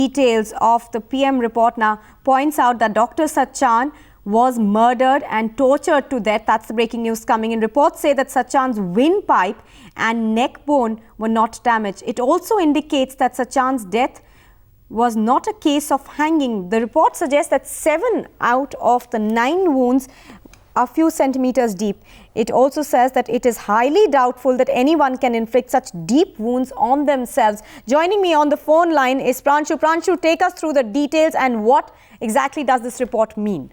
Details of the PM report now points out that Dr. Sachan was murdered and tortured to death. That's the breaking news coming in. Reports say that Sachan's windpipe and neck bone were not damaged. It also indicates that Sachan's death was not a case of hanging. The report suggests that 7 out of the 9 wounds are few centimeters deep. It also says that it is highly doubtful that anyone can inflict such deep wounds on themselves. Joining me on the phone line is Pranshu. Pranshu, take us through the details and what exactly does this report mean?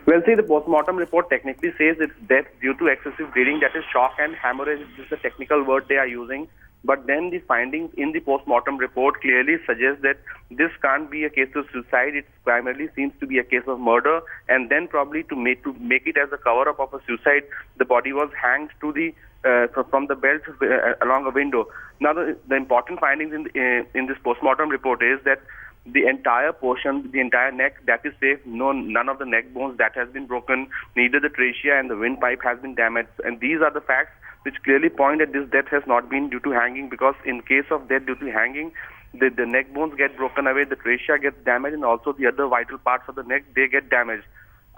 Well, see, the post-mortem report technically says it's death due to excessive bleeding, that is shock and hemorrhage. This is the technical word they are using. But then the findings in the post-mortem report clearly suggest that this can't be a case of suicide. It primarily seems to be a case of murder, and then probably to make it as a cover-up of a suicide, the body was hanged to the from the belt along a window. Now, the important findings in this post-mortem report is that the entire portion, the entire neck, that is safe. None of the neck bones that has been broken, neither the trachea and the windpipe has been damaged. And these are the facts which clearly point that this death has not been due to hanging, because in case of death due to hanging, the neck bones get broken away, the trachea gets damaged, and also the other vital parts of the neck, they get damaged.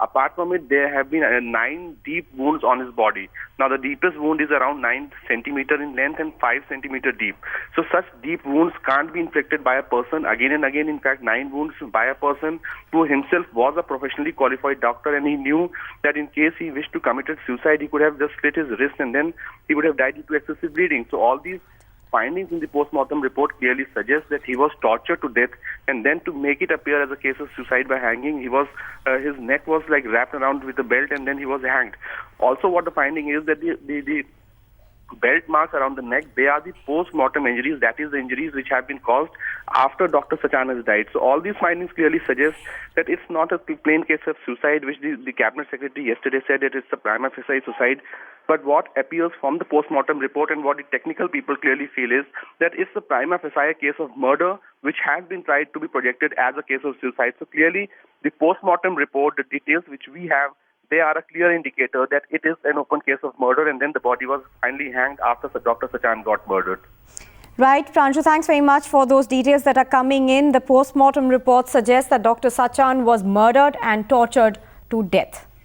Apart from it, there have been 9 deep wounds on his body. Now, the deepest wound is around 9 centimeters in length and 5 centimeters deep. So such deep wounds can't be inflicted by a person again and again. In fact, 9 wounds by a person who himself was a professionally qualified doctor, and he knew that in case he wished to commit suicide, he could have just slit his wrist and then he would have died due to excessive bleeding. So all these findings in the post-mortem report clearly suggest that he was tortured to death, and then to make it appear as a case of suicide by hanging, his neck was like wrapped around with a belt and then he was hanged. Also, what the finding is that the belt marks around the neck, they are the post-mortem injuries, that is the injuries which have been caused after Dr. Sachan has died. So all these findings clearly suggest that it's not a plain case of suicide, which the cabinet secretary yesterday said that it's a prima facie suicide. But what appears from the post-mortem report and what the technical people clearly feel is that it's a prima facie case of murder, which has been tried to be projected as a case of suicide. So clearly, the post-mortem report, the details which we have, they are a clear indicator that it is an open case of murder, and then the body was finally hanged after Dr. Sachan got murdered. Right, Pranshu, thanks very much for those details that are coming in. The post-mortem report suggests that Dr. Sachan was murdered and tortured to death.